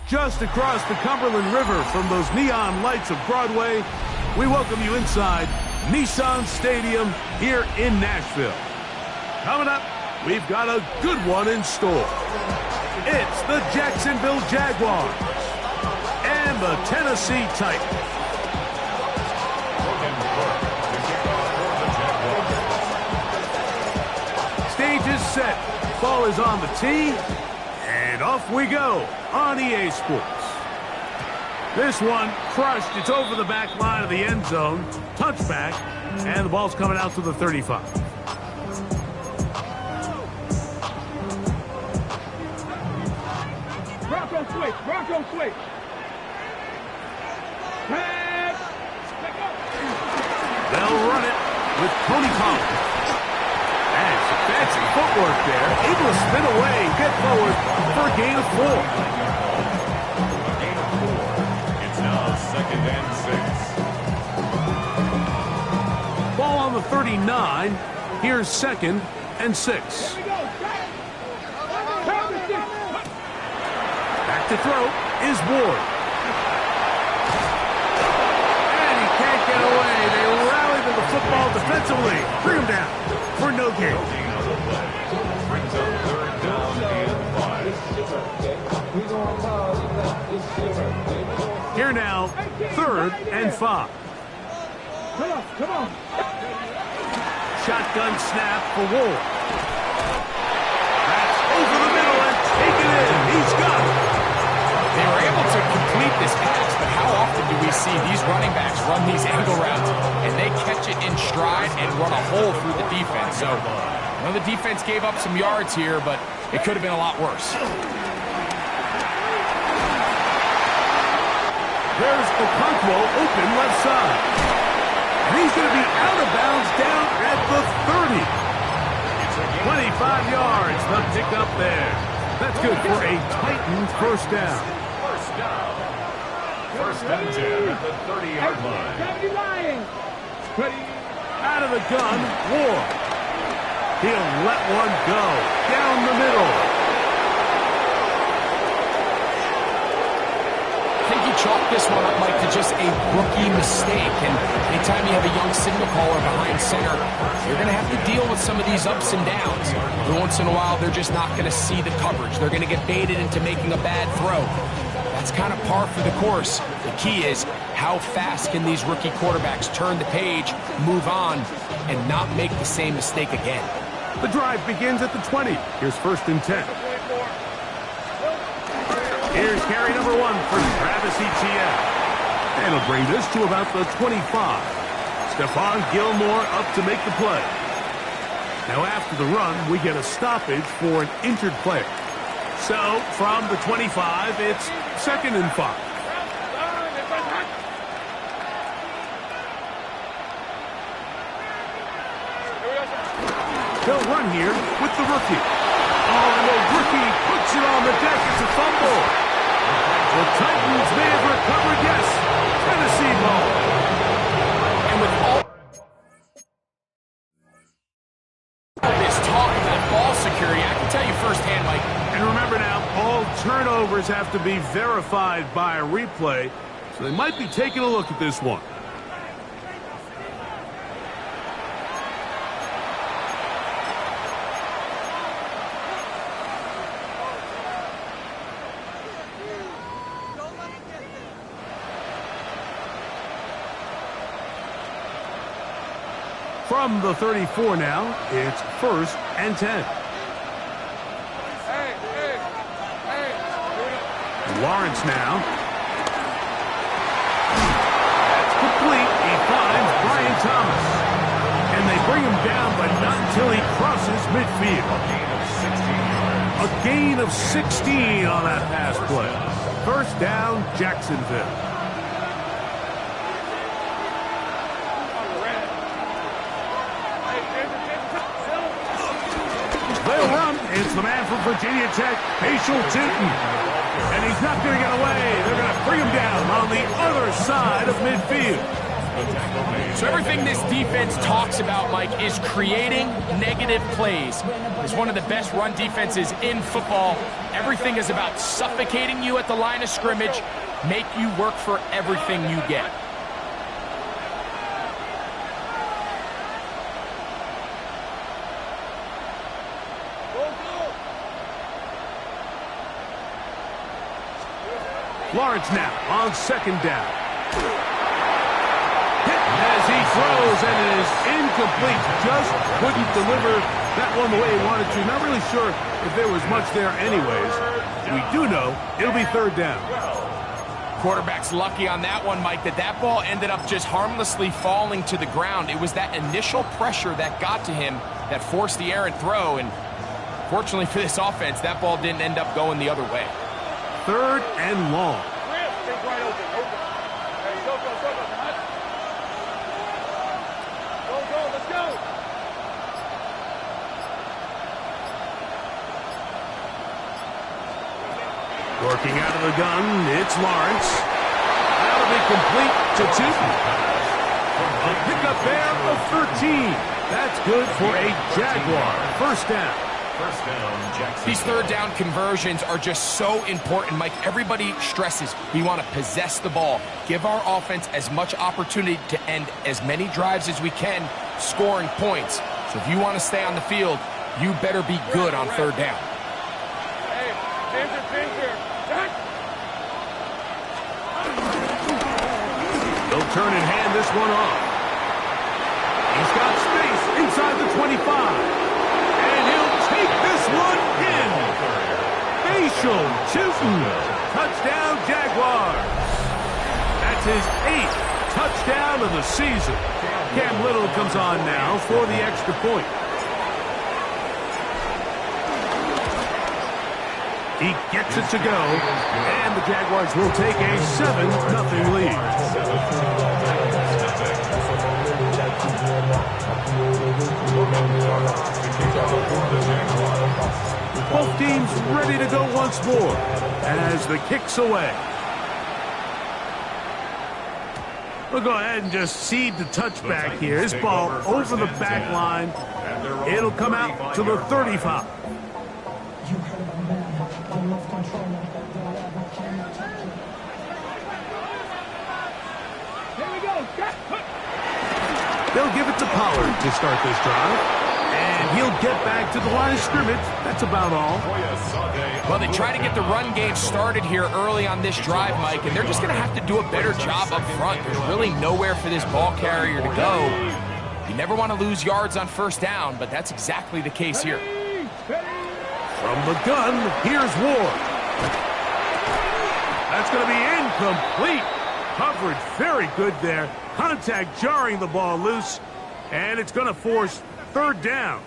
Just across the Cumberland River from those neon lights of Broadway, we welcome you inside Nissan Stadium here in Nashville. Coming up, we've got a good one in store. It's the Jacksonville Jaguars and the Tennessee Titans. Stage is set, ball is on the tee, and off we go on EA Sports. This one crushed. It's over the back line of the end zone. Touchback, and the ball's coming out to the 35. Bronco switch, Bronco switch. They'll run it with Tony Collins. And some fancy footwork there. Able to spin away, get forward for a gain of 4. Gain of 4. It's now 2nd and 6. Ball on the 39. Here's 2nd and 6. Back to throw is Ward. And he can't get away. They rally to the football defensively. Bring him down for no gain. Brings up 3rd down and 5. Here now, 3rd and 5. Come on. Shotgun snap for Ward. That's over the middle and taken in. He's got it. They were able to complete this pass, but how often do we see these running backs run these angle routes and they catch it in stride and run a hole through the defense? So, I know the defense gave up some yards here, but it could have been a lot worse. There's Okonkwo open left side. And he's going to be out of bounds down at the 30. 25 yards, the pickup there. That's good for a Titans first down. First and 10 at the 30-yard line. Out of the gun, Ward. He'll let one go down the middle. I think he chalked this one up, Mike, to just a rookie mistake. And anytime you have a young signal caller behind center, you're going to have to deal with some of these ups and downs. Every once in a while, they're just not going to see the coverage. They're going to get baited into making a bad throw. That's kind of par for the course. The key is how fast can these rookie quarterbacks turn the page, move on, and not make the same mistake again. The drive begins at the 20. Here's 1st and 10. Here's carry number 1 for Travis Etienne. And he'll bring this to about the 25. Stephon Gilmore up to make the play. Now after the run, we get a stoppage for an injured player. So from the 25, it's 2nd and 5. They'll run here with the rookie. Oh, and the rookie puts it on the deck. It's a fumble. The Titans may have recovered, yes. Tennessee ball. And with all this talk about ball security, I can tell you firsthand, Mike. And remember now, all turnovers have to be verified by a replay, so they might be taking a look at this one. From the 34 now, it's 1st and 10. Lawrence now. That's complete. He finds Brian Thomas. And they bring him down, but not until he crosses midfield. A gain of 16 on that pass play. 1st down, Jacksonville. They'll run. It's the man from Virginia Tech, Facial Tinton. And he's not going to get away. They're going to bring him down on the other side of midfield. So everything this defense talks about, Mike, is creating negative plays. It's one of the best run defenses in football. Everything is about suffocating you at the line of scrimmage, make you work for everything you get. Lawrence now on 2nd down. Hit as he throws, and it is incomplete. Just couldn't deliver that one the way he wanted to. Not really sure if there was much there anyways. We do know it'll be 3rd down. Quarterback's lucky on that one, Mike, that ball ended up just harmlessly falling to the ground. It was that initial pressure that got to him that forced the errant throw, and fortunately for this offense, that ball didn't end up going the other way. 3rd and long. Working out of the gun, it's Lawrence. That'll be complete to Tinton. A pickup there of 13. That's good for a Jaguar. 1st down. These 3rd down conversions are just so important, Mike. Everybody stresses we want to possess the ball, give our offense as much opportunity to end as many drives as we can, scoring points. So if you want to stay on the field, you better be good on 3rd down. They'll turn and hand this one off. He's got space inside the 25. And he'll take this one in. Facial Tinton. Touchdown, Jaguars. That's his 8th touchdown of the season. Cam Little comes on now for the extra point. He gets it to go, and the Jaguars will take a 7-0 lead. Both teams ready to go once more as the kick's away. We'll go ahead and just seed the touchback here. This ball over the back line. It'll come out to the 35. They'll give it to Pollard to start this drive. And he'll get back to the line of scrimmage. That's about all. Well, they try to get the run game started here early on this drive, Mike, and they're just going to have to do a better job up front. There's really nowhere for this ball carrier to go. You never want to lose yards on 1st down, but that's exactly the case here. From the gun, here's Ward. That's going to be incomplete. Coverage very good there. Contact jarring the ball loose, and it's going to force 3rd down.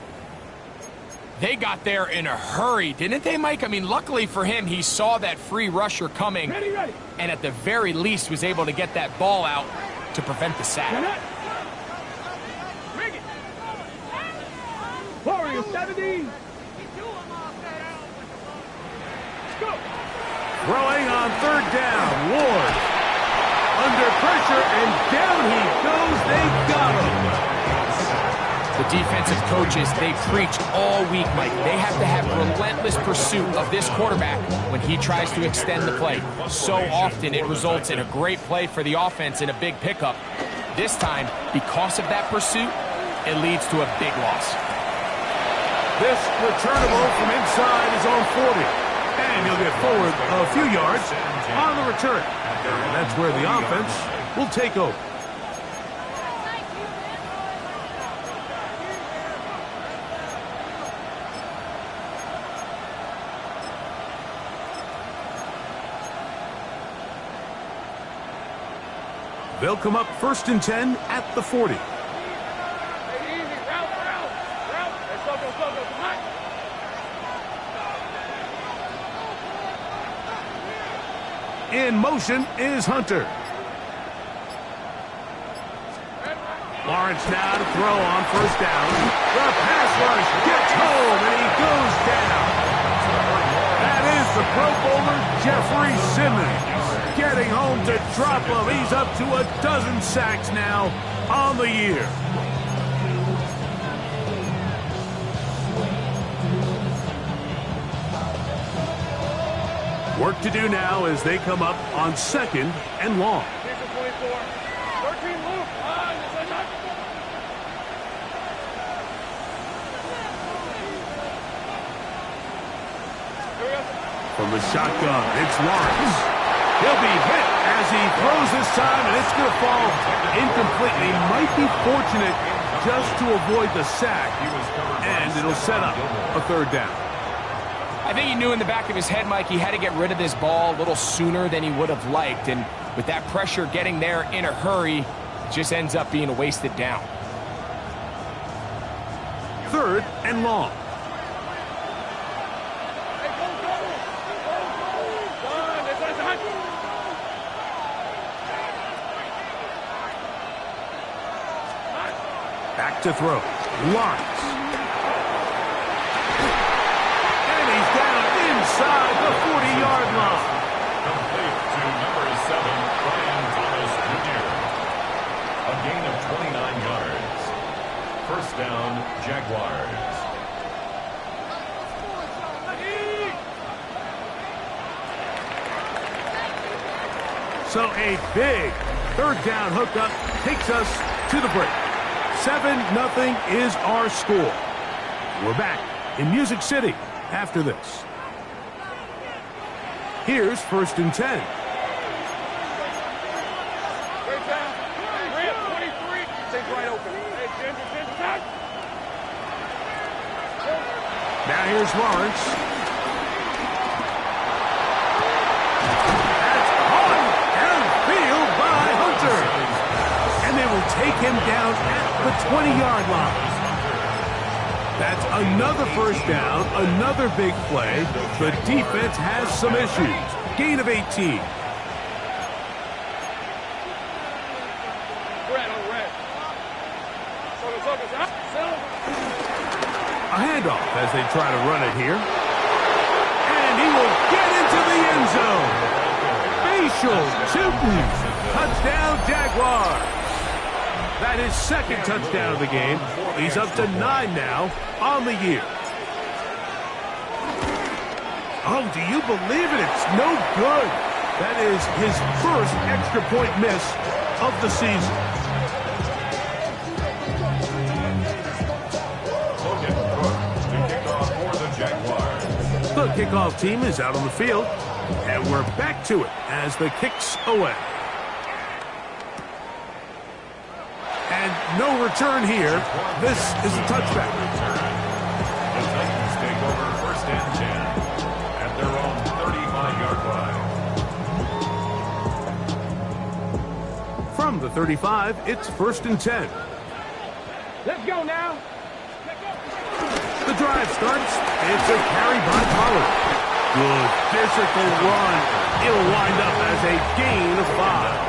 They got there in a hurry, didn't they, Mike? I mean, luckily for him, he saw that free rusher coming, and at the very least was able to get that ball out to prevent the sack. Warrior 70. Throwing on 3rd down, Ward. Under pressure, and down he goes. They got him. The defensive coaches, they preach all week, Mike. They have to have relentless pursuit of this quarterback when he tries to extend the play. So often it results in a great play for the offense and a big pickup. This time, because of that pursuit, it leads to a big loss. This returnable from inside his own 40. And he'll get forward a few yards on the return. And that's where the offense will take over. They'll come up 1st and 10 at the 40. In motion is Hunter. Lawrence now to throw on 1st down. The pass rush gets home, and he goes down. That is the Pro Bowler, Jeffrey Simmons, getting home to drop him. He's up to a dozen sacks now on the year. Work to do now as they come up on 2nd and long. From the shotgun, it's Lawrence. He'll be hit as he throws this time, and it's going to fall incomplete. He might be fortunate just to avoid the sack, and it'll set up a 3rd down. I think he knew in the back of his head, Mike, he had to get rid of this ball a little sooner than he would have liked. And with that pressure getting there in a hurry, it just ends up being a wasted down. 3rd and long. Back to throw. Lawrence. And he's down inside the 40-yard line. Complete to number 7, Brian Thomas Jr. A gain of 29 yards. 1st down, Jaguars. So a big 3rd down hookup takes us to the break. 7-0 is our score. We're back in Music City after this. Here's 1st and 10. Now here's Lawrence. That's caught downfield by Hunter. And they will take him down at the 20-yard line. That's another 1st down, another big play. The defense has some issues. Gain of 18. A handoff as they try to run it here. And he will get into the end zone. Facial shooting. Touchdown, Jaguars. That is 2nd touchdown of the game. He's up to 9 now on the year. Oh, do you believe it? It's no good. That is his 1st extra point miss of the season. The kickoff team is out on the field, and we're back to it as the kick's away. And no return here. This is a touchback. The Titans take over 1st and 10 at their own 35-yard line. From the 35, it's 1st and 10. Let's go now. The drive starts. It's a carry by Pollard. Good physical run. It'll wind up as a gain of 5.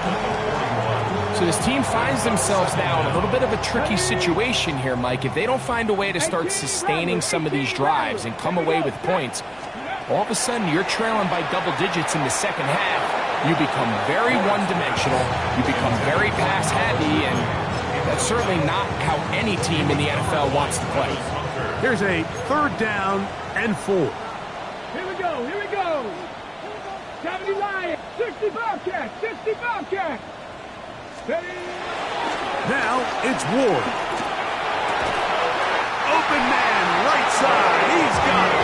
So this team finds themselves now in a little bit of a tricky situation here, Mike. If they don't find a way to start sustaining some of these drives and come away with points, all of a sudden you're trailing by double digits in the 2nd half. You become very one-dimensional. You become very pass-heavy, and that's certainly not how any team in the NFL wants to play. Here's a 3rd down and 4. Here we go. Here we go. 70 Lions. 60 Bobcats. 60 Bobcats. Now it's Ward. Open man, right side. He's got it.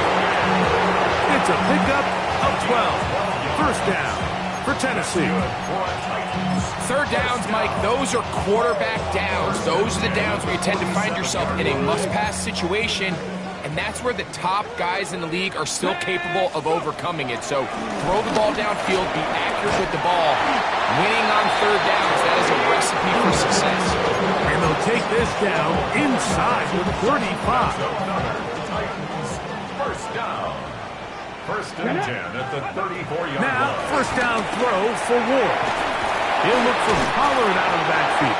It's a pickup of 12. 1st down for Tennessee. 3rd downs, Mike, those are quarterback downs. Those are the downs where you tend to find yourself in a must-pass situation, and that's where the top guys in the league are still capable of overcoming it. So throw the ball downfield, be accurate with the ball. Winning on third downs, that is a recipe for success. And they'll take this down inside the 35. First down. First and 10 at the 34-yard line. Now, first down throw for Ward. He'll look for Pollard out of the backfield.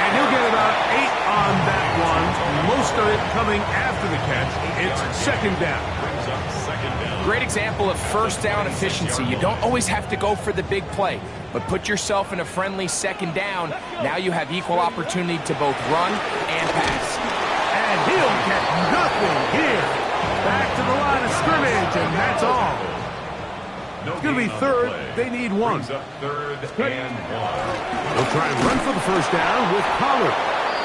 And he'll get about 8 on that one. Most of it coming after the catch. It's second down. Brings up second down. Great example of first down efficiency. You don't always have to go for the big play, but put yourself in a friendly second down. Now you have equal opportunity to both run and pass. And he'll get nothing here. Back to the line of scrimmage, and that's all. It's going to be third. They need one. Brings up third and 1. They'll try and run for the first down with Pollard.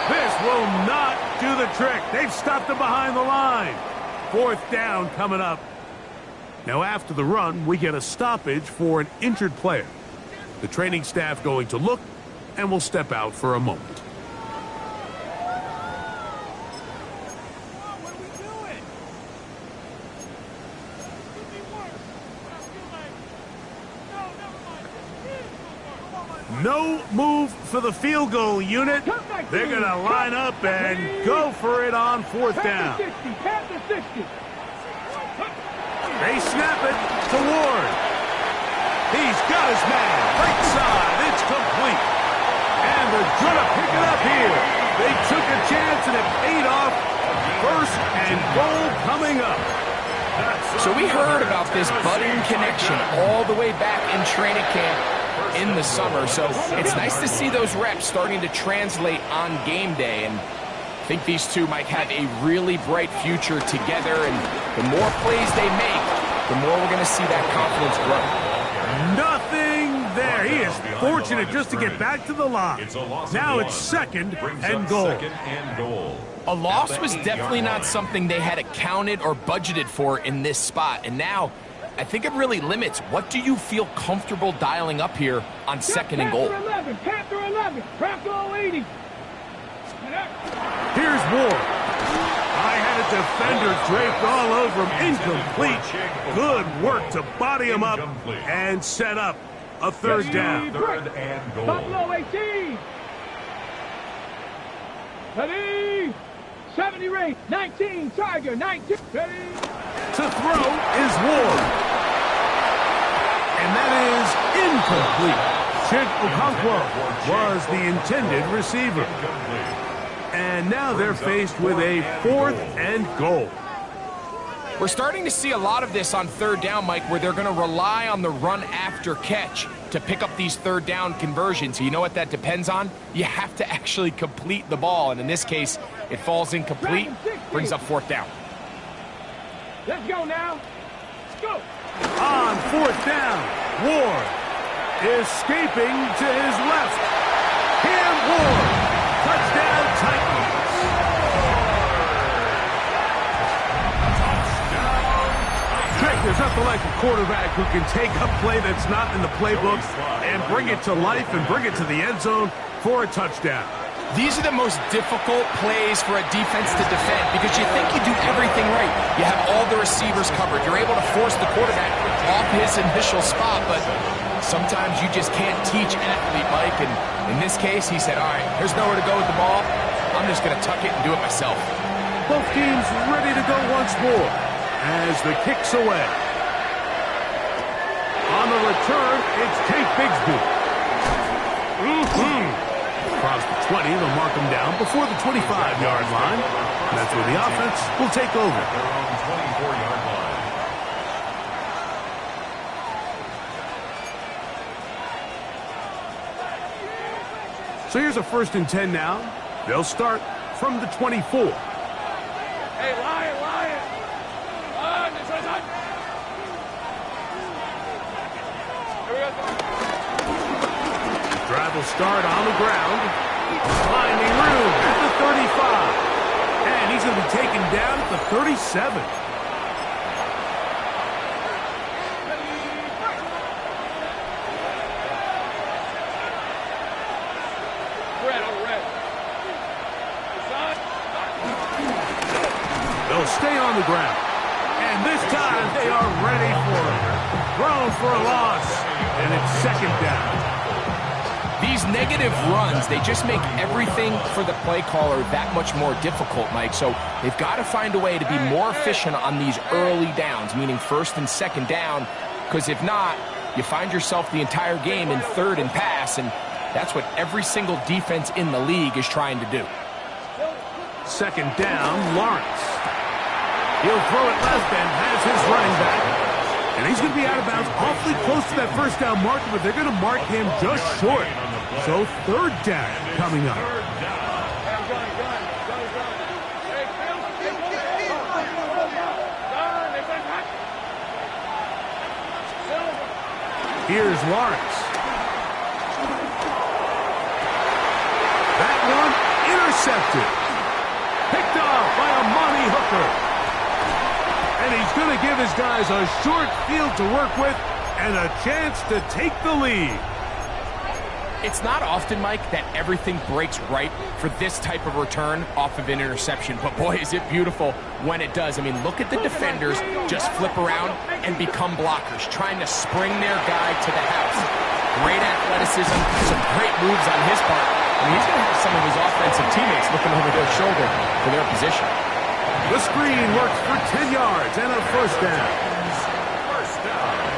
This will not do the trick. They've stopped him behind the line. Fourth down coming up. Now after the run, we get a stoppage for an injured player. The training staff going to look, and will step out for a moment. No move for the field goal unit. They're going to line up and go for it on fourth down. They snap it to Ward. He's got his man. Right side. It's complete. And they're going to pick it up here. They took a chance and it paid off. First and goal coming up. So we heard about this budding connection all the way back in training camp in the summer. So it's nice to see those reps starting to translate on game day. And I think these two might have a really bright future together. And the more plays they make, the more we're going to see that confidence grow. Nothing there. He is fortunate just to get back to the line. Now it's second and goal. A loss was definitely not something they had accounted or budgeted for in this spot. And now I think it really limits what do you feel comfortable dialing up here on second and goal. Panther 11, Bronco 80. Here's Ward. I had a defender draped all over him. Incomplete. Good work to body him up and set up a third down. Third and goal. Buffalo 18. Ready. 70 rate. 19. Tiger 19. Ready. To throw is Ward. And that is incomplete. Chid Okonkwo was the intended receiver. And now they're faced with a fourth and goal. We're starting to see a lot of this on third down, Mike, where they're going to rely on the run after catch to pick up these third down conversions. You know what that depends on? You have to actually complete the ball. And in this case, it falls incomplete, brings up fourth down. Let's go now. Let's go. On fourth down, Ward escaping to his left. Cam Ward. Touchdown, Titans. Jake, there's nothing like a quarterback who can take a play that's not in the playbook and bring it to life and bring it to the end zone for a touchdown. These are the most difficult plays for a defense to defend because you think you do everything right. You have all the receivers covered. You're able to force the quarterback off his initial spot, but sometimes you just can't teach an athlete, Mike. And in this case, he said, all right, there's nowhere to go with the ball. I'm just going to tuck it and do it myself. Both teams ready to go once more as the kick's away. On the return, it's Tate Bigsby. Across the 20, they'll mark him down before the 25-yard line. And that's where the offense will take over. Their own 24-yard line. So here's a first and 10 now. They'll start from the 24. Hey, Lion. Drive will start on the ground. Finding room at the 35. And he's going to be taken down at the 37. stay on the ground. And this time they are ready for it. Thrown for a loss. And it's second down. These negative runs, they just make everything for the play caller that much more difficult, Mike. So they've got to find a way to be more efficient on these early downs, meaning first and second down, because if not, you find yourself the entire game in third and pass, and that's what every single defense in the league is trying to do. Second down, Lawrence. He'll throw it left and has his running back. And he's going to be out of bounds awfully close to that first down marker, but they're going to mark him just short. So third down coming up. Here's Lawrence. That one intercepted. Picked off by a Monty Hooker. And he's going to give his guys a short field to work with and a chance to take the lead. It's not often, Mike, that everything breaks right for this type of return off of an interception. But boy, is it beautiful when it does. I mean, look at the defenders just flip around and become blockers, trying to spring their guy to the house. Great athleticism, some great moves on his part. I mean, he's going to have some of his offensive teammates looking over their shoulder for their position. The screen works for 10 yards and a first down.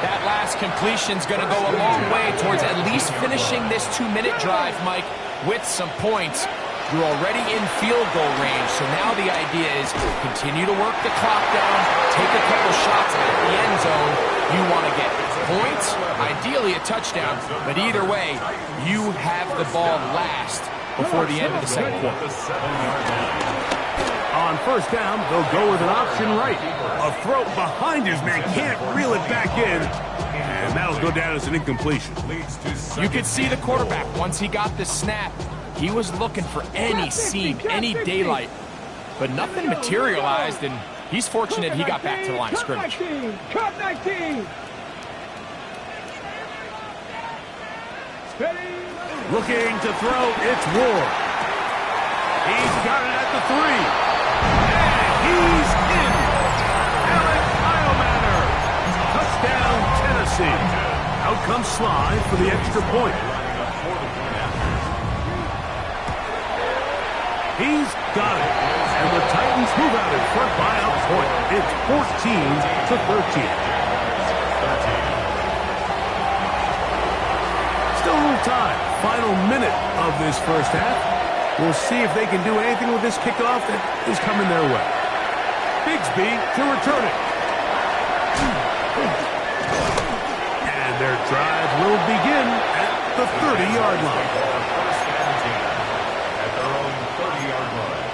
That last completion's going to go a long way towards at least finishing this 2-minute drive, Mike, with some points. You're already in field goal range, so now the idea is continue to work the clock down, take a couple shots at the end zone. You want to get points, ideally a touchdown, but either way, you have the ball last before the end of the second quarter. On first down, they'll go with an option right. A throw behind his man, can't reel it back in. And that'll go down as an incompletion. You could see the quarterback, once he got the snap, he was looking for any seam, any daylight. But nothing materialized, and he's fortunate he got back to the line of scrimmage. Cut 19. Looking to throw, it's Ward. He's got it at the 3. He's in. Alec Iomanner. Touchdown, Tennessee. Out comes Sly for the extra point. He's got it. And the Titans move out in front by a point. It's 14-13. Still a little time. Final minute of this first half. We'll see if they can do anything with this kickoff that is coming their way. Bigsby to return it. And their drive will begin at the 30-yard line. First and 10 at their own 30-yard line.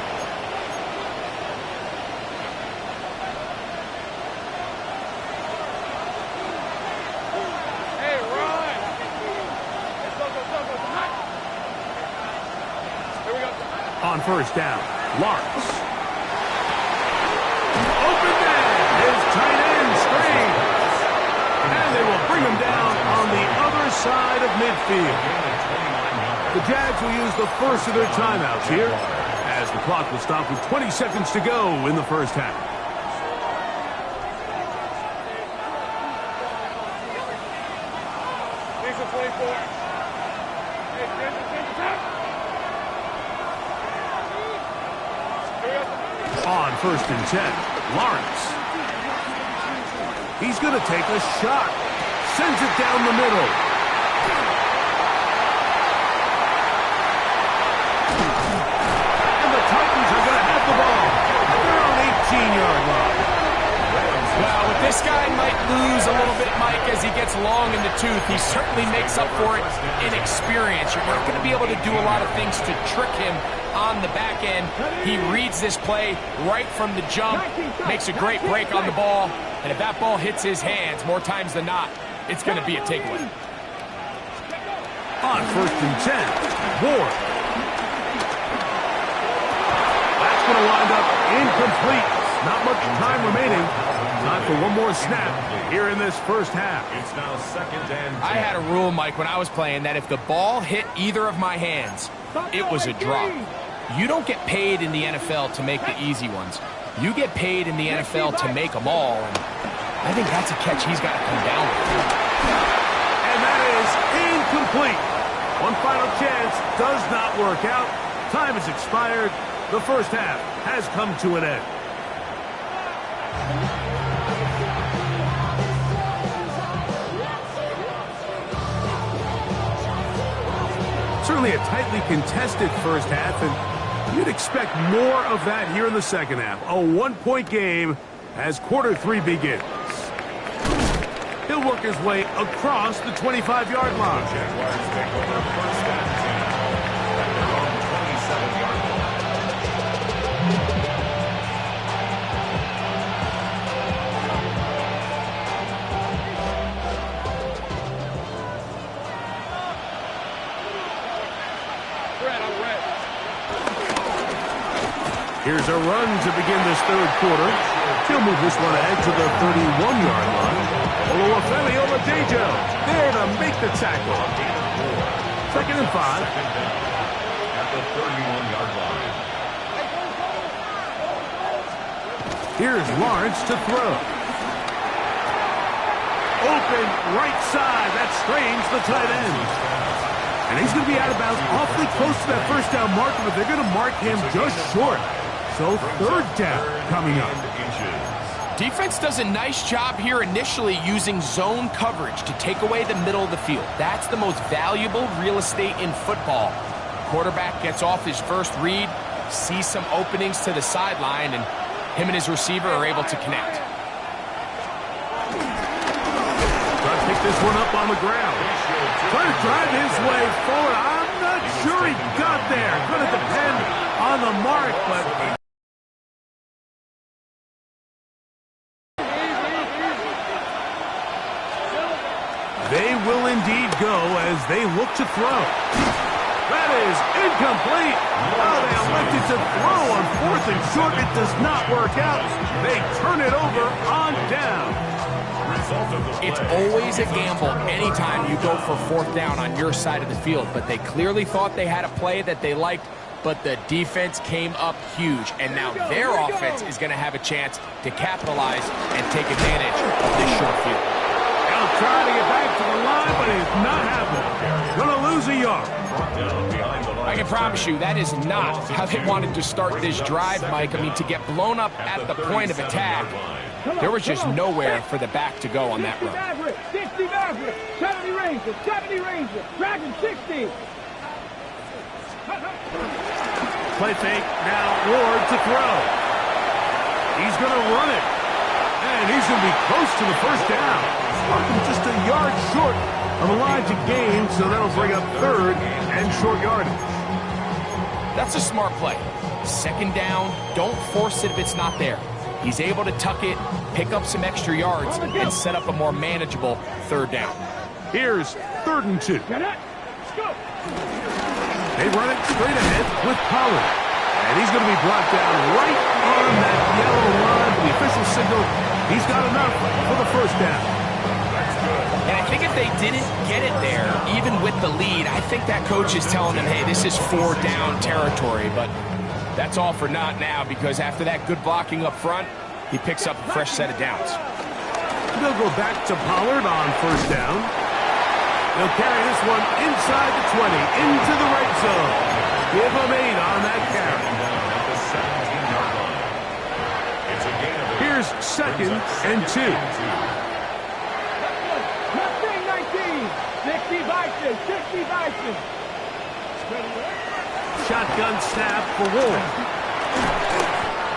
Hey, Ron. Here we go. On first down, Lawrence. Open man, his tight end screen. And they will bring him down on the other side of midfield. The Jags will use the first of their timeouts here, as the clock will stop with 20 seconds to go in the first half. On first and 10, Lawrence. He's going to take a shot. Sends it down the middle. And the Titans are going to have the ball. They're on 18-yard line. Well, with this guy might lose a little bit, Mike, as he gets long in the tooth. He certainly makes up for it in experience. You're not going to be able to do a lot of things to trick him on the back end. He reads this play right from the jump, makes a great break on the ball, and if that ball hits his hands more times than not, it's going to be a takeaway. On first and 10, Ward. That's going to wind up incomplete. Not much time remaining. Time for one more snap here in this first half. It's now second and 10. I had a rule, Mike, when I was playing that if the ball hit either of my hands, it was a drop. You don't get paid in the NFL to make the easy ones. You get paid in the NFL to make them all, and I think that's a catch he's got to come down with. And that is incomplete. One final chance does not work out. Time has expired. The first half has come to an end. Certainly a tightly contested first half, and you'd expect more of that here in the second half. A one-point game as quarter 3 begins. He'll work his way across the 25-yard line. Jaguars take over first and 10 at their own 27-yard line. Here's a run to begin this third quarter. He'll move this one ahead to the 31-yard line. Oluwafemi Oladejo there to make the tackle. Second and 5. At the 31-yard line. Here's Lawrence to throw. Open right side. That strains the tight end. And he's going to be out of bounds awfully close to that first down marker, but they're going to mark him just short. So third down coming up. Defense does a nice job here initially using zone coverage to take away the middle of the field. That's the most valuable real estate in football. Quarterback gets off his first read, sees some openings to the sideline, and him and his receiver are able to connect. Trying to pick this one up on the ground. Trying to drive his way forward. I'm not sure he got there. Going to depend on the mark, but they will indeed go as they look to throw. That is incomplete. Oh, they elected to throw on 4th and short. It does not work out. They turn it over on down. It's always a gamble anytime you go for 4th down on your side of the field, but they clearly thought they had a play that they liked, but the defense came up huge, and now their offense is going to have a chance to capitalize and take advantage of this short field. They'll try to get back to the line, but it's not happening. Going to lose a yard. I can promise you that is not how they wanted to start this drive, Mike. I mean, to get blown up at the point of attack, there was just nowhere for the back to go on that run. 60 Maverick, 70 Ranger, 70 Ranger, Dragon 60. Play fake, now Ward to throw. He's going to run it. And he's going to be close to the first down. Just a yard short of the line to gain, so that'll bring up 3rd and short yardage. That's a smart play. 2nd down, don't force it if it's not there. He's able to tuck it, pick up some extra yards, and set up a more manageable 3rd down. Here's 3rd and 2. Let's go. They run it straight ahead with Pollard. And he's going to be brought down right on that yellow line. The official signal, he's got enough for the first down. And I think if they didn't get it there, even with the lead, I think that coach is telling them, hey, this is 4 down territory. But that's all for naught now, because after that good blocking up front, he picks up a fresh set of downs. They'll go back to Pollard on first down. They'll carry this one inside the 20, into the right zone. Give them 8 on that carry. Here's 2nd and 2. 60 Bison, 60 Bison. Shotgun snap for Ward.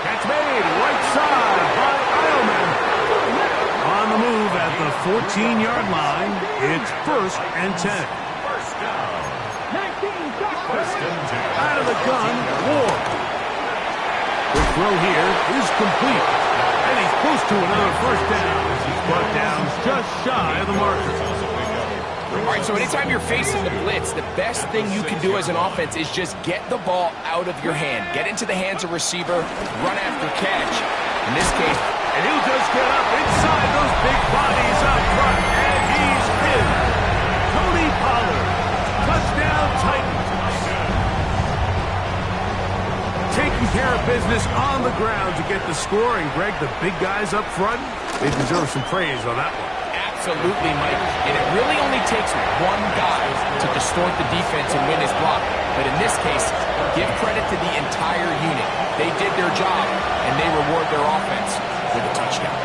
Catch made, right side by Eilman. On the move at the 14-yard line, it's 1st and 10. First down. 19, First and 10. Out of the gun, Ward. The throw here is complete. And he's close to another first down. He's brought down just shy of the marker. All right, so anytime you're facing the blitz, the best thing you can do as an offense is just get the ball out of your hand. Get into the hands of receiver, run after catch. In this case, and he'll just get up inside those big bodies up front. And he's in. Tony Pollard. Touchdown Titans. Taking care of business on the ground to get the score. And, Greg, the big guys up front, they deserve some praise on that one. Absolutely, Mike. And it really only takes one guy to distort the defense and win his block. But in this case, give credit to the entire unit. They did their job, and they reward their offense with a touchdown.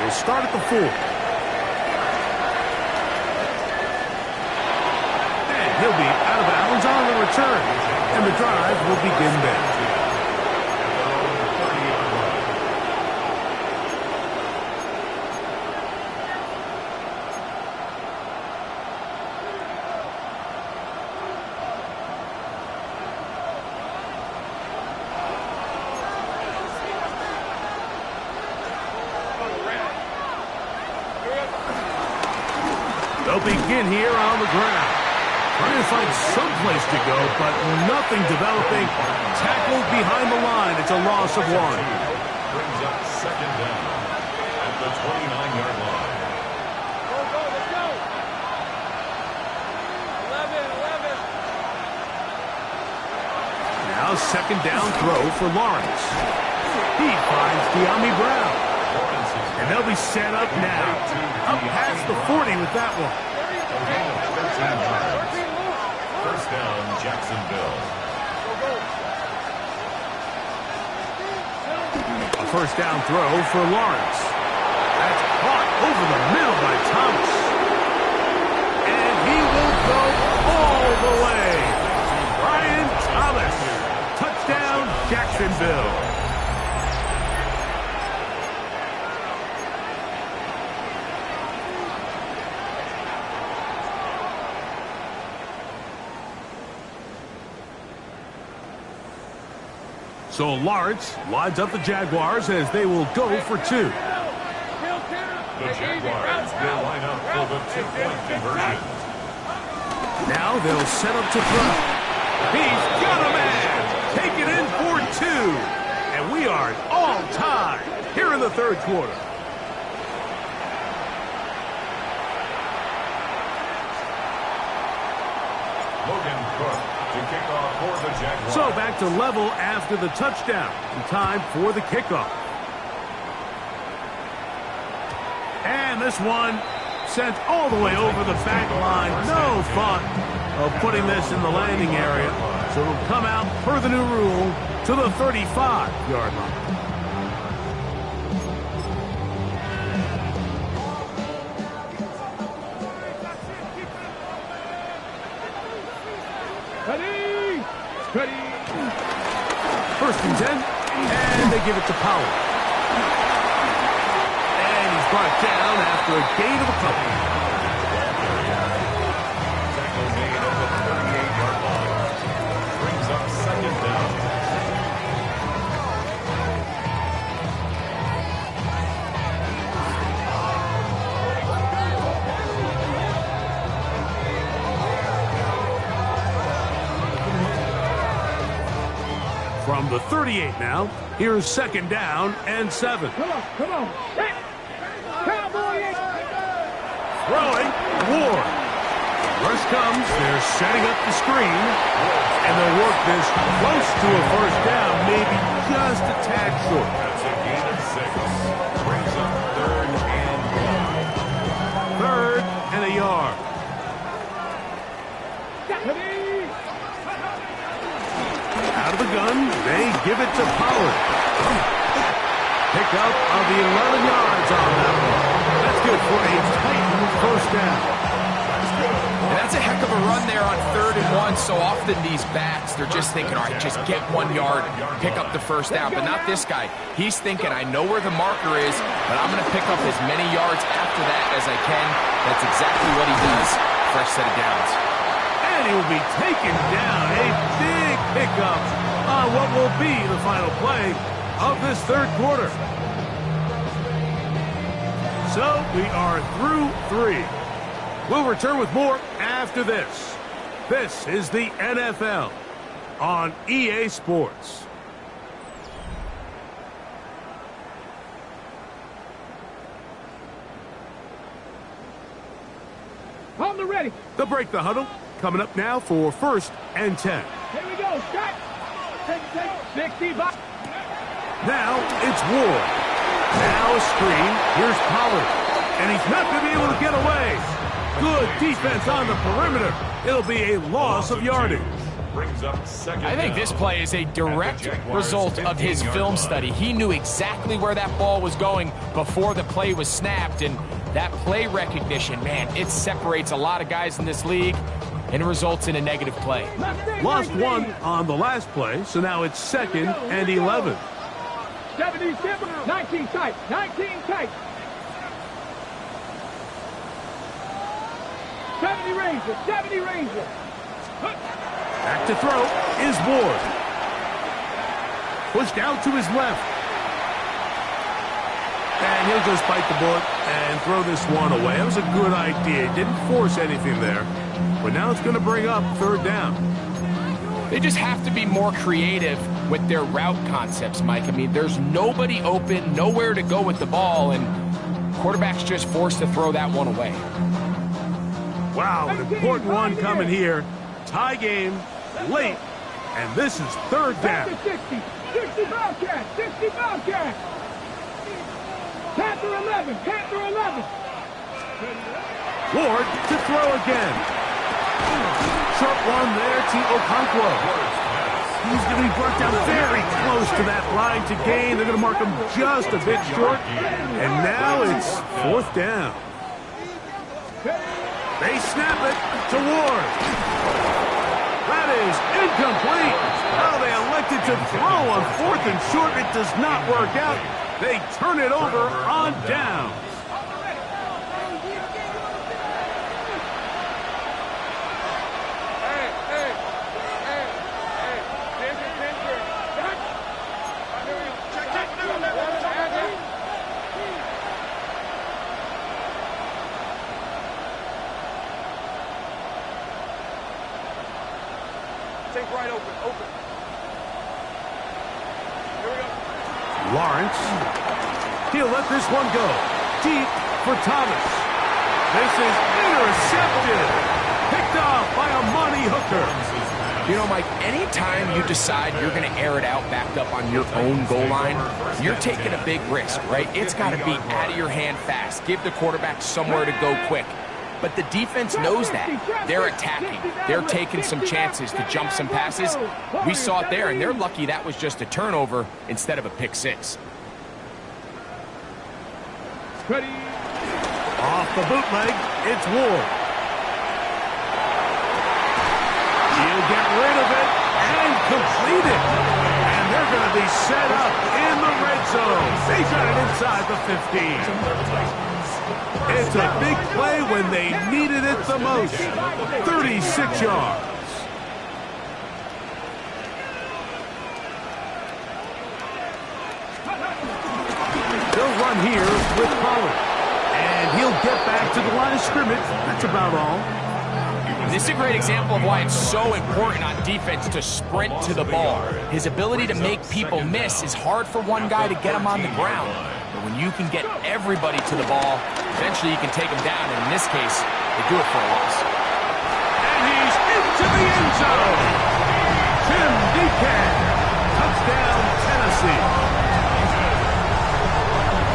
We'll start at the 4. And he'll be out of bounds on the return. And the drive will begin there. They'll begin here on the ground. Trying to find some place to go, but nothing developing. Tackled behind the line. It's a loss of 1. Brings up second down at the 29-yard line. Let's go. 11. Now second down throw for Lawrence. He finds De'Ami Brown. And they'll be set up now. Up past the 40 with that one. First down, Jacksonville. A first down throw for Lawrence. That's caught over the middle by Thomas. And he will go all the way. Brian Thomas. Touchdown, Jacksonville. So Lawrence lines up the Jaguars as they will go for 2. The Jaguars will line up for the 2-point conversion. Now they'll set up to throw. He's got a man. Take it in for 2. And we are all tied here in the third quarter. Logan Cook to kick off for the Jaguars. So back to level after the touchdown. And time for the kickoff. And this one sent all the way over the back line. No thought of putting this in the landing area. So it'll come out per the new rule to the 35-yard line. First and 10, and they give it to Powell. And he's brought down after a gain of a couple. Tackle made at the 38-yard line. Brings up second down. From the 38 now, here's second down and 7. Come on. Hey, Cowboy. Throwing, Ward. Rush comes, they're setting up the screen, and they'll work this close to a first down, maybe just a tad short. That's a gain of 6. Brings up third and 1. Third and a yard. Out of the gun, they give it to Pollard. Pick up of the 11 yards on that one. That's good for a tight first down. And that's a heck of a run there on 3rd and 1. So often these backs, they're just thinking, all right, just get 1 yard, pick up the first down. But not this guy. He's thinking, I know where the marker is, but I'm going to pick up as many yards after that as I can. That's exactly what he does. Fresh set of downs. And he will be taken down. A big pickup on what will be the final play of this third quarter. So we are through 3. We'll return with more after this. This is the NFL on EA Sports. On the ready. They'll break the huddle. coming up now for 1st and 10. Here we go. Shot. 60 bucks. Now it's Ward. Now a screen. Here's Pollard. And he's not going to be able to get away. Good defense on the perimeter. It'll be a loss of yardage. Brings up second I think down. this play is a direct result of his film study. He knew exactly where that ball was going before the play was snapped, and that play recognition, man, it separates a lot of guys in this league and results in a negative play. Lost one on the last play, so now it's 2nd and 11. 77, 19 tight, 19 tight. 70 Ranger, 70 Ranger. Back to throw is Ward. Pushed out to his left. And he'll just bite the bullet and throw this one away. That was a good idea. Didn't force anything there. But now it's going to bring up 3rd down. They just have to be more creative with their route concepts, Mike. I mean, there's nobody open, nowhere to go with the ball, and quarterback's just forced to throw that one away. Wow, an important one coming here. Tie game, late, and this is 3rd down. 60 Bobcat, 60 Bobcat. Panther 11, Panther 11. Ward to throw again. Sharp one there to Okonkwo. He's going to be brought down very close to that line to gain. They're going to mark him just a bit short. And now it's 4th down. They snap it to Ward. That is incomplete. Now they elected to throw on 4th and short. It does not work out. They turn it over on down. Take right open. Here we go. Lawrence. He'll let this one go. Deep for Thomas. This is intercepted. Picked off by a Monty Hooker. You know, Mike, anytime you decide you're going to air it out backed up on your own goal line, you're taking a big risk, right? It's got to be out of your hand fast. Give the quarterback somewhere to go quick. But the defense knows that. They're attacking. They're taking some chances to jump some passes. We saw it there, and they're lucky that was just a turnover instead of a pick six. Ready. Off the bootleg, it's Ward. He'll get rid of it and complete it. And they're going to be set up in the red zone. They got it inside the 15. It's a big play when they needed it the most. 36 yards. They'll run here with Pollard. And he'll get back to the line of scrimmage. That's about all. This is a great example of why it's so important on defense to sprint to the ball. His ability to make people miss is hard for one guy to get him on the ground. But when you can get everybody to the ball, eventually you can take him down. And in this case, they do it for a loss. And he's into the end zone. Tim Decan. Touchdown, Tennessee.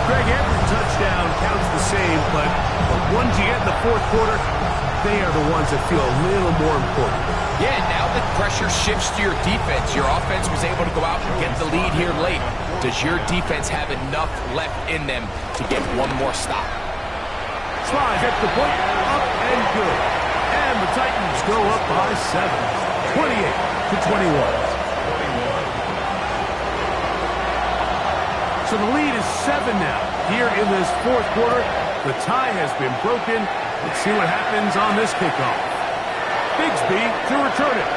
Greg, every touchdown counts the same, but the ones you get in the 4th quarter, they are the ones that feel a little more important. Yeah, now the pressure shifts to your defense. Your offense was able to go out and get the lead here late. Does your defense have enough left in them to get one more stop? Slide gets the point, up and good. And the Titans go up by 7, 28-21. So the lead is 7 now. Here in this 4th quarter, the tie has been broken. Let's see what happens on this kickoff. Bigsby to return it.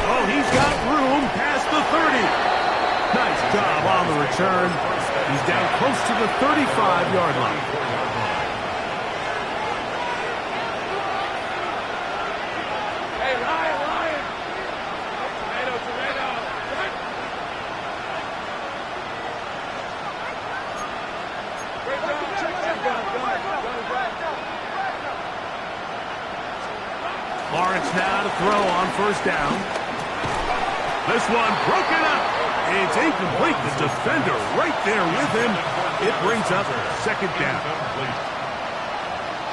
Oh, he's got room past the 30. Nice job on the return. He's down close to the 35-yard line. Hey, Ryan. Tomato. Great job. Check. Lawrence now to throw on first down. This one broken up. It's incomplete. The defender right there with him. It brings up second down.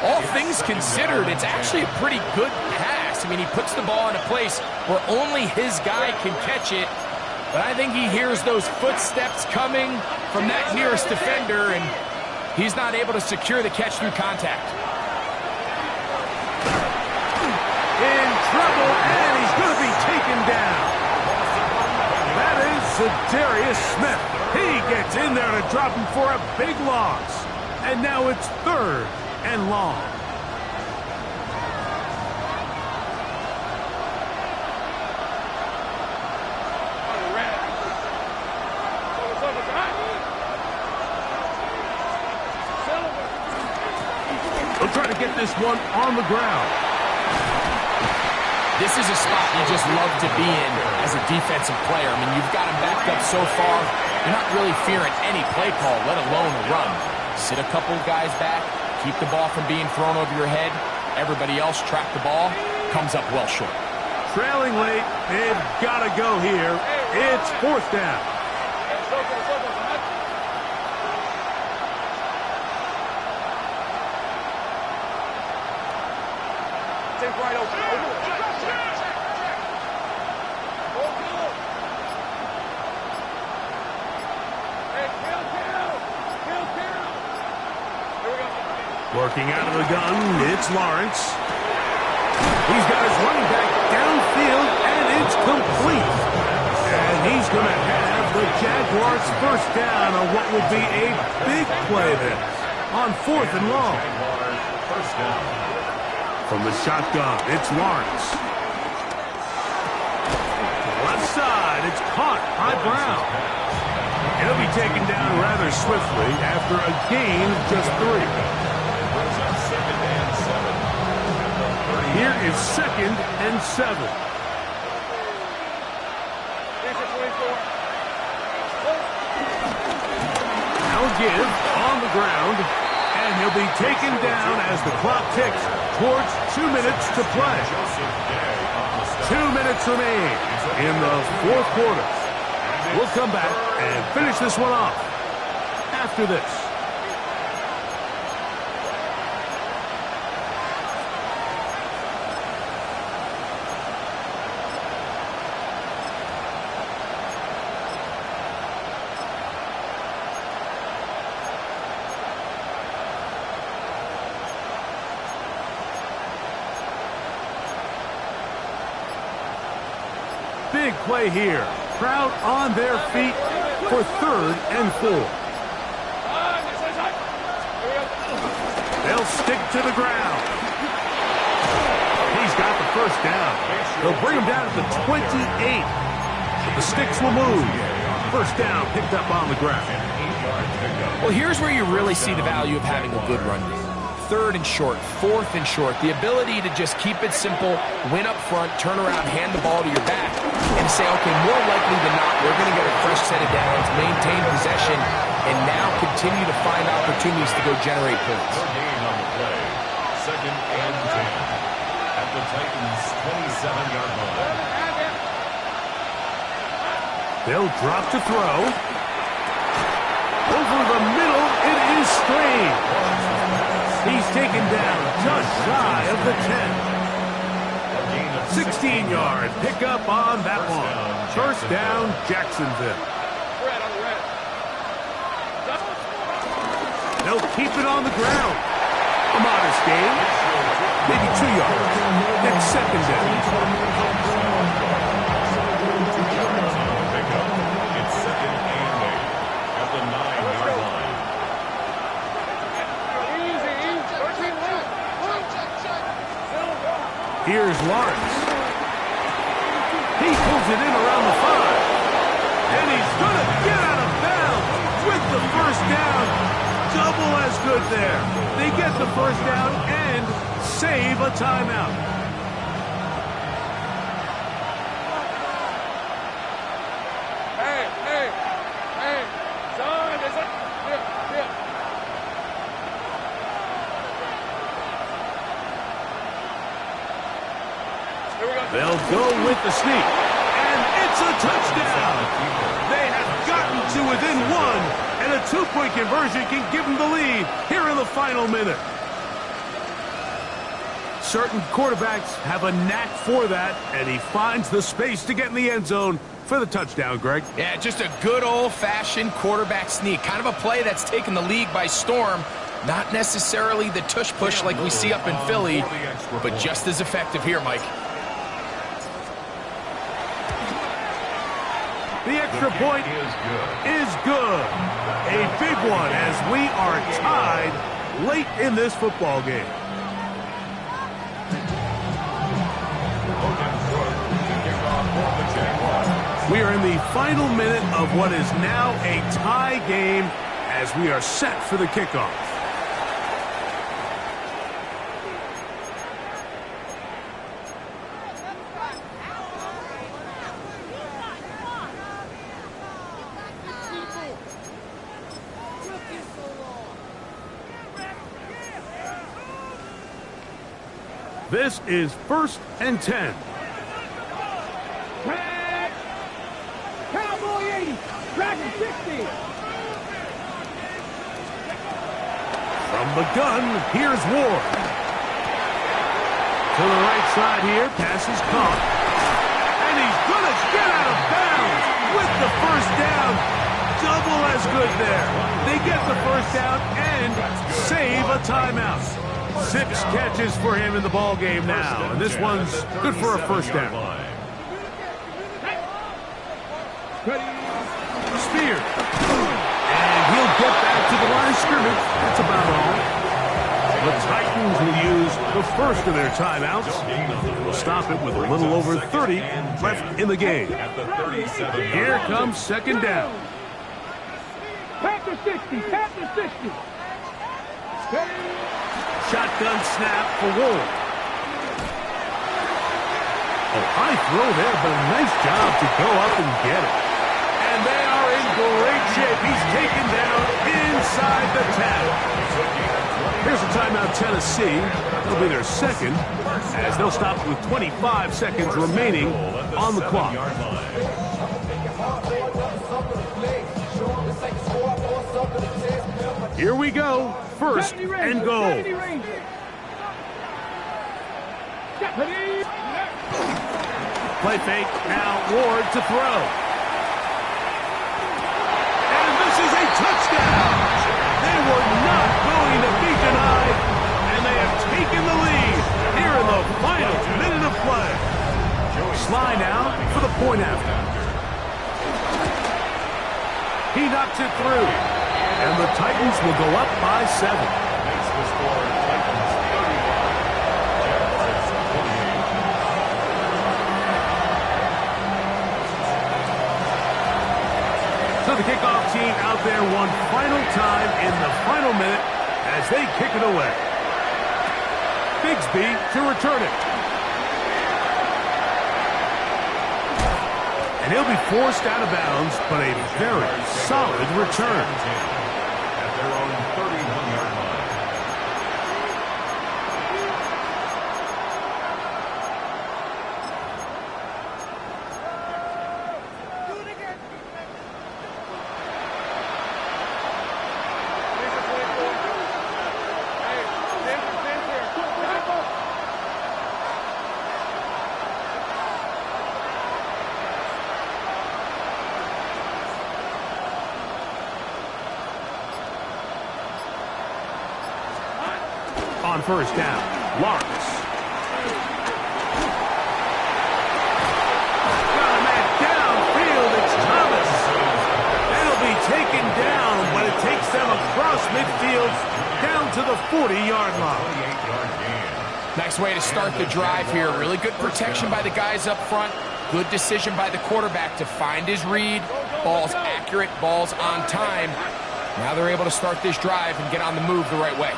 All things considered, it's actually a pretty good pass. I mean, he puts the ball in a place where only his guy can catch it. But I think he hears those footsteps coming from that nearest defender, and he's not able to secure the catch through contact. In trouble, and he's going to be taken down. That is Zadarius Smith. He gets in there to drop him for a big loss. And now it's 3rd and long. They'll try to get this one on the ground. This is a spot you just love to be in as a defensive player. I mean, you've got him backed up so far, you're not really fearing any play call, let alone a run. Sit a couple guys back, keep the ball from being thrown over your head. Everybody else track the ball, comes up well short. Trailing late, they've got to go here. It's 4th down. Working out of the gun, it's Lawrence. He's got his running back downfield, and it's complete. And he's going to have the Jaguars first down on what will be a big play there on 4th and long. From the shotgun, it's Lawrence. Left side, it's caught by Brown. He'll be taken down rather swiftly after a gain of just 3. Here is 2nd and 7. Now a give on the ground, and he'll be taken down as the clock ticks towards 2 minutes to play. 2 minutes remain in the 4th quarter. We'll come back and finish this one off after this. Big play here. Crowd on their feet for 3rd and 4. They'll stick to the ground. He's got the first down. They'll bring him down at the 28. But the sticks will move. First down picked up on the ground. Well, here's where you really see the value of having a good run game. 3rd and short, 4th and short. The ability to just keep it simple, win up front, turn around, hand the ball to your back, and say, okay, more likely than not, we're going to get a fresh set of downs, maintain possession, and now continue to find opportunities to go generate points. Gain on the play. 2nd and 10 at the Titans' 27-yard line. They'll drop to throw. Over the middle, it is Strange. He's taken down just shy of the 10. 16-yard pickup on that one. First down, Jacksonville. They'll keep it on the ground. A modest gain. Maybe 2 yards. It's 2nd down. It's 2nd and 8 at the 9-yard line. Here's Lawrence. He pulls it in around the 5. And he's going to get out of bounds with the first down. Double as good there. They get the first down and save a timeout. Hey, son, is it? Here. the sneak. And it's a touchdown. They have gotten to within one, and a two-point conversion can give them the lead here in the final minute. Certain quarterbacks have a knack for that, and he finds the space to get in the end zone for the touchdown, Greg. Yeah, just a good old-fashioned quarterback sneak. Kind of a play that's taken the league by storm. Not necessarily the tush-push like we see up in Philly, but just as effective here, Mike. The extra point is good. A big one as we are tied late in this football game. We are in the final minute of what is now a tie game as we are set for the kickoff. This is 1st and 10. Cowboy 80, Dragon 60. From the gun, here's Ward. To the right side here, pass is caught. And he's going to get out of bounds with the first down. Double as good there. They get the first down and save a timeout. 6 catches for him in the ball game now, and this one's good for a first down. Spear, and he'll get back to the line of scrimmage. That's about all. The Titans will use the first of their timeouts. They'll stop it with a little over 30 left in the game. Here comes second down. Panther 60, Panther 60. Shotgun snap for Ward. Oh, high throw there, but a nice job to go up and get it. And they are in great shape. He's taken down inside the 10. Here's a timeout, Tennessee. It'll be their second, as they'll stop with 25 seconds remaining on the clock. Here we go. First and goal. Play fake. Now Ward to throw. And this is a touchdown. They were not going to be denied, and they have taken the lead here in the final minute of play. Sly now for the point after. He knocks it through, and the Titans will go up by 7. Makes the score Titans 31, Jaguars 28. So the kickoff team out there one final time in the final minute as they kick it away. Bigsby to return it. And he'll be forced out of bounds, but a very solid return. At their own 31-yard line. On first down, Lawrence. Got a man downfield, it's Thomas. It'll be taken down, but it takes them across midfield down to the 40-yard line. 28-yard gain. Nice way to start the drive here. Really good protection by the guys up front. Good decision by the quarterback to find his read. Ball's accurate, ball's on time. Now they're able to start this drive and get on the move the right way.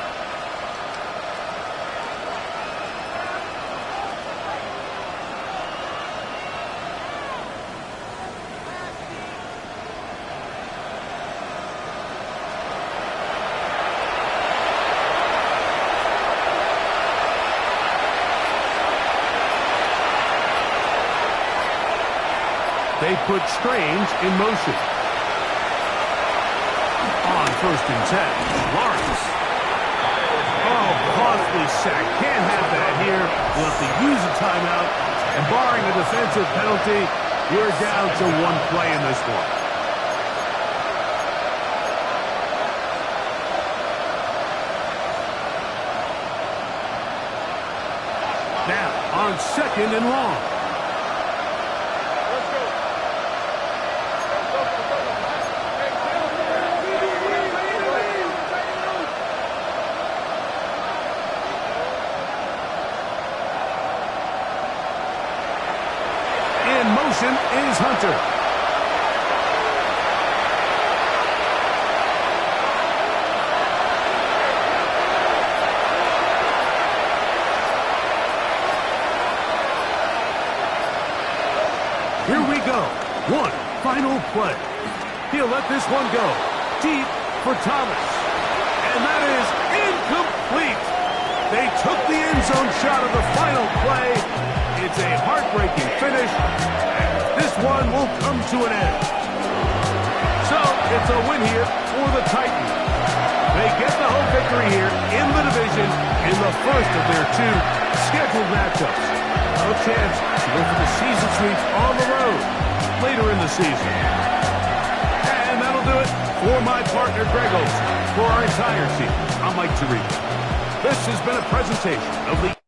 put Strange in motion. On 1st and 10, Lawrence. Oh, costly sack. Can't have that here. We'll have to use a timeout. And barring a defensive penalty, we're down to 1 play in this one. Now, on 2nd and long. In motion is Hunter. Here we go. 1 final play. He'll let this one go. Deep for Thomas. And that is incomplete. They took the end zone shot of the final play. It's a heartbreaking finish. This one will come to an end. So, it's a win here for the Titans. They get the home victory here in the division in the first of their 2 scheduled matchups. No chance to go for the season sweep on the road later in the season. And that'll do it for my partner, Greg Olson. For our entire team, I'm Mike Tirico. This has been a presentation of the